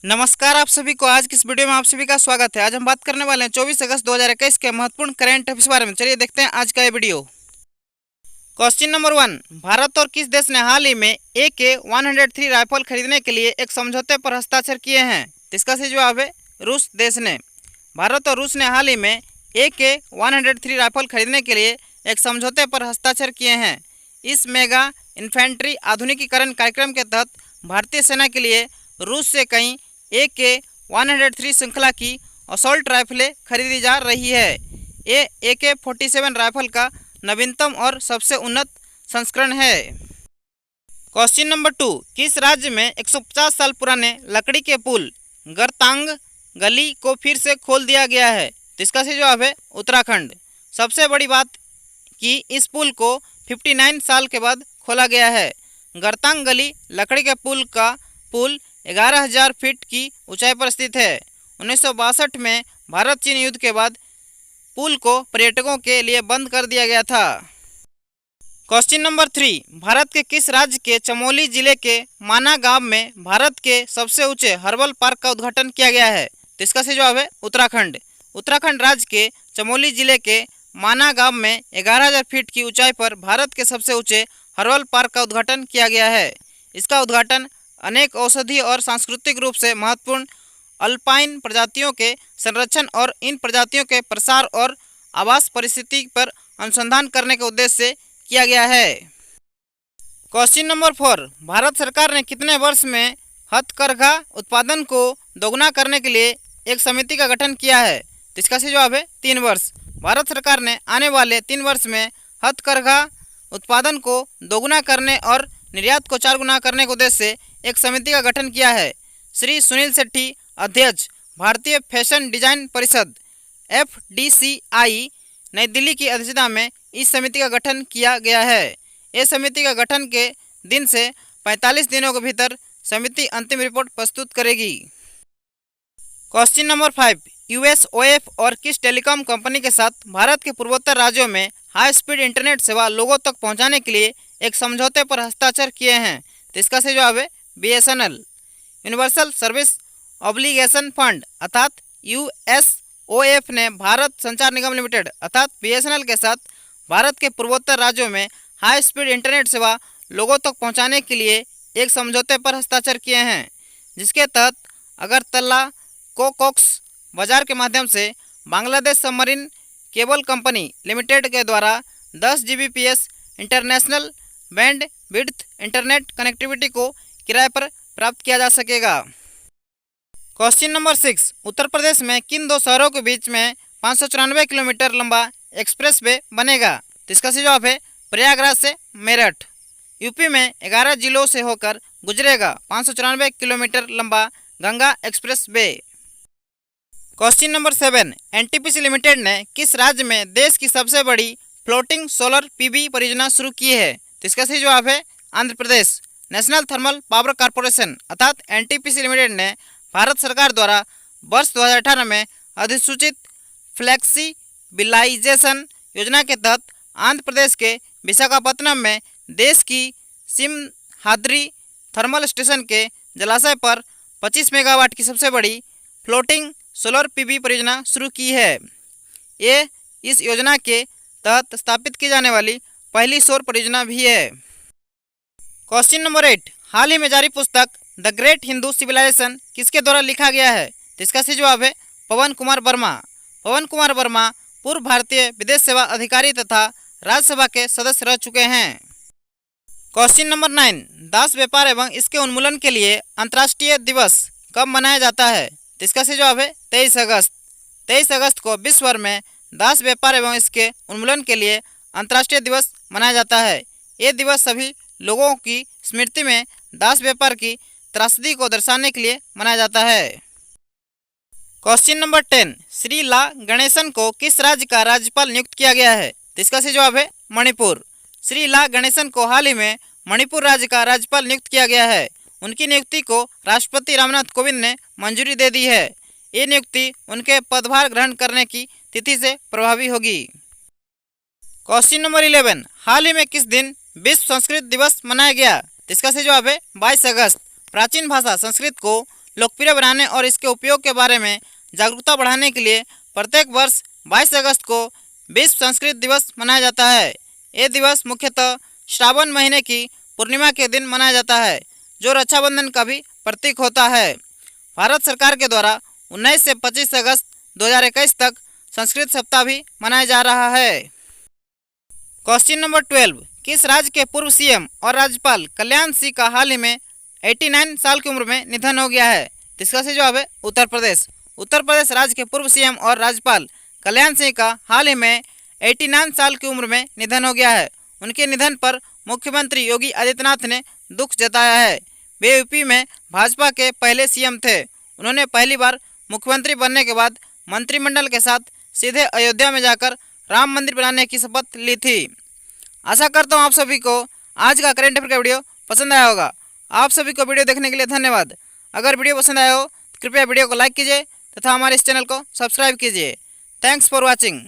नमस्कार आप सभी को। आज की इस वीडियो में आप सभी का स्वागत है। आज हम बात करने वाले हैं 24 अगस्त 2021 के महत्वपूर्ण करंट अफेयर्स के बारे में। चलिए देखते हैं आज का ये वीडियो। क्वेश्चन नंबर 1, भारत और किस देश ने हाल ही में AK-103 राइफल खरीदने के लिए एक समझौते पर हस्ताक्षर किए हैं? तो इसका सही जवाब है रूस देश ने। भारत और रूस ने हाल ही में AK-103 राइफल खरीदने के लिए एक समझौते पर हस्ताक्षर किए हैं। इस मेगा इन्फेंट्री आधुनिकीकरण कार्यक्रम के तहत भारतीय सेना के लिए रूस से कई AK-103 श्रृंखला की असॉल्ट राइफलें खरीदी जा रही है। ये AK-47 राइफल का नवीनतम और सबसे उन्नत संस्करण है। क्वेश्चन नंबर 2, किस राज्य में 150 साल पुराने लकड़ी के पुल गरतांग गली को फिर से खोल दिया गया है? तो इसका सही जवाब है उत्तराखंड। सबसे बड़ी बात कि इस पुल को 59 साल के बाद खोला गया है। गरतांग गली लकड़ी के पुल का पुल 11,000 फीट की ऊंचाई पर स्थित है। 1962 में भारत चीन युद्ध के बाद पुल को पर्यटकों के लिए बंद कर दिया गया था। क्वेश्चन नंबर 3, भारत के किस राज्य के चमोली जिले के माना गांव में भारत के सबसे ऊंचे हर्बल पार्क का उद्घाटन किया गया है? तो इसका सही जवाब है उत्तराखंड। उत्तराखंड राज्य के चमोली जिले के माना गांव में 11,000 फीट की ऊंचाई पर भारत के सबसे ऊंचे हर्बल पार्क का उद्घाटन किया गया है। इसका उद्घाटन अनेक औषधीय और सांस्कृतिक रूप से महत्वपूर्ण अल्पाइन प्रजातियों के संरक्षण और इन प्रजातियों के प्रसार और आवास परिस्थिति पर अनुसंधान करने के उद्देश्य से किया गया है। क्वेश्चन नंबर 4, भारत सरकार ने कितने वर्ष में हथकरघा उत्पादन को दोगुना करने के लिए एक समिति का गठन किया है? तो इसका सही जवाब है 3 वर्ष। भारत सरकार ने आने वाले 3 वर्ष में हथकरघा उत्पादन को दोगुना करने और निर्यात को 4 गुना करने के उद्देश्य से एक समिति का गठन किया है। श्री सुनील शेट्टी, अध्यक्ष, भारतीय फैशन डिजाइन परिषद FDCI, नई दिल्ली की अध्यक्षता में इस समिति का गठन किया गया है। इस समिति का गठन के दिन से 45 दिनों के भीतर समिति अंतिम रिपोर्ट प्रस्तुत करेगी। क्वेश्चन नंबर 5, USOF और किस टेलीकॉम कंपनी के साथ भारत के पूर्वोत्तर राज्यों में हाई स्पीड इंटरनेट सेवा लोगों तक पहुंचाने के लिए एक समझौते पर हस्ताक्षर किए हैं? तो इसका सही जवाब है BSNL। Universal service obligation fund अर्थात USOF ने भारत संचार निगम लिमिटेड अर्थात BSNL के साथ भारत के पूर्वोत्तर राज्यों में हाई स्पीड इंटरनेट सेवा लोगों तक पहुंचाने के लिए एक समझौते पर हस्ताक्षर किए हैं, जिसके तहत अगरतला कोकॉक्स बाजार के माध्यम से Bangladesh submarine cable company limited के द्वारा 10 Gbps international band width internet connectivity को किराए पर प्राप्त किया जा सकेगा। क्वेश्चन नंबर 6, उत्तर प्रदेश में किन 2 शहरों के बीच में 594 किलोमीटर लंबा एक्सप्रेस वे बनेगा? तो इसका सही जवाब है प्रयागराज से मेरठ। यूपी में 11 जिलों से होकर गुजरेगा 594 किलोमीटर लंबा Ganga express way. Question number 7, NTPC limited ने किस राज्य में देश की सबसे बड़ी फ्लोटिंग सोलर PV परियोजना शुरू की है? तो इसका सही जवाब है Andhra Pradesh. National thermal power corporation अर्थात NTPC लिमिटेड ने भारत सरकार द्वारा वर्ष 2018 में अधिसूचित फ्लेक्सिबिलाइजेशन योजना के तहत आंध्र प्रदेश के विशाखापत्तनम में देश की सिमहाद्री थर्मल स्टेशन के जलाशय पर 25 मेगावाट की सबसे बड़ी फ्लोटिंग सोलर PV परियोजना शुरू की है। ये इस योजना के तहत स्थापित की जाने वाली पहली सौर परियोजना भी है। क्वेश्चन नंबर 8, हाल ही में जारी पुस्तक द ग्रेट हिंदू सिविलाइजेशन किसके द्वारा लिखा गया है? तो इसका सही जवाब है पवन कुमार वर्मा। पवन कुमार वर्मा पूर्व भारतीय विदेश सेवा अधिकारी तथा राज्यसभा के सदस्य रह चुके हैं। क्वेश्चन नंबर 9, दास व्यापार एवं इसके उन्मूलन के लिए अंतर्राष्ट्रीय दिवस कब मनाया जाता है? तो इसका सही जवाब है 23 अगस्त। 23 अगस्त को विश्व भर में दास व्यापार एवं इसके उन्मूलन के लिए अंतर्राष्ट्रीय दिवस मनाया जाता है। ये दिवस सभी लोगों की स्मृति में दास व्यापार की त्रासदी को दर्शाने के लिए मनाया जाता है। क्वेश्चन नंबर 10, श्री ला गणेशन को किस राज्य का राज्यपाल नियुक्त किया गया है? तो इसका सही जवाब है मणिपुर। श्री ला गणेशन को हाल ही में मणिपुर राज्य का राज्यपाल नियुक्त किया गया है। उनकी नियुक्ति को राष्ट्रपति रामनाथ कोविंद ने मंजूरी दे दी है। ये नियुक्ति उनके पदभार ग्रहण करने की तिथि से प्रभावी होगी। क्वेश्चन नंबर 11, हाल ही में किस दिन विश्व संस्कृत दिवस मनाया गया? इसका सही जवाब है 22 अगस्त। प्राचीन भाषा संस्कृत को लोकप्रिय बनाने और इसके उपयोग के बारे में जागरूकता बढ़ाने के लिए प्रत्येक वर्ष 22 अगस्त को विश्व संस्कृत दिवस मनाया जाता है। ये दिवस मुख्यतः श्रावण महीने की पूर्णिमा के दिन मनाया जाता है, जो रक्षाबंधन का भी प्रतीक होता है। भारत सरकार के द्वारा 19 से 25 अगस्त 2021 तक संस्कृत सप्ताह भी मनाया जा रहा है। क्वेश्चन नंबर 12, किस राज्य के पूर्व सीएम और राज्यपाल कल्याण सिंह का हाल ही में 89 साल की उम्र में निधन हो गया है? इसका सही जवाब है उत्तर प्रदेश। उत्तर प्रदेश राज्य के पूर्व सीएम और राज्यपाल कल्याण सिंह का हाल ही में 89 साल की उम्र में निधन हो गया है। उनके निधन पर मुख्यमंत्री योगी आदित्यनाथ ने दुख जताया है। वे यूपी में भाजपा के पहले सीएम थे। उन्होंने पहली बार मुख्यमंत्री बनने के बाद मंत्रिमंडल के साथ सीधे अयोध्या में जाकर राम मंदिर बनाने की शपथ ली थी। आशा करता हूँ आप सभी को आज का करंट अफेयर का वीडियो पसंद आया होगा। आप सभी को वीडियो देखने के लिए धन्यवाद। अगर वीडियो पसंद आया हो तो कृपया वीडियो को लाइक कीजिए तथा हमारे इस चैनल को सब्सक्राइब कीजिए। Thanks for watching.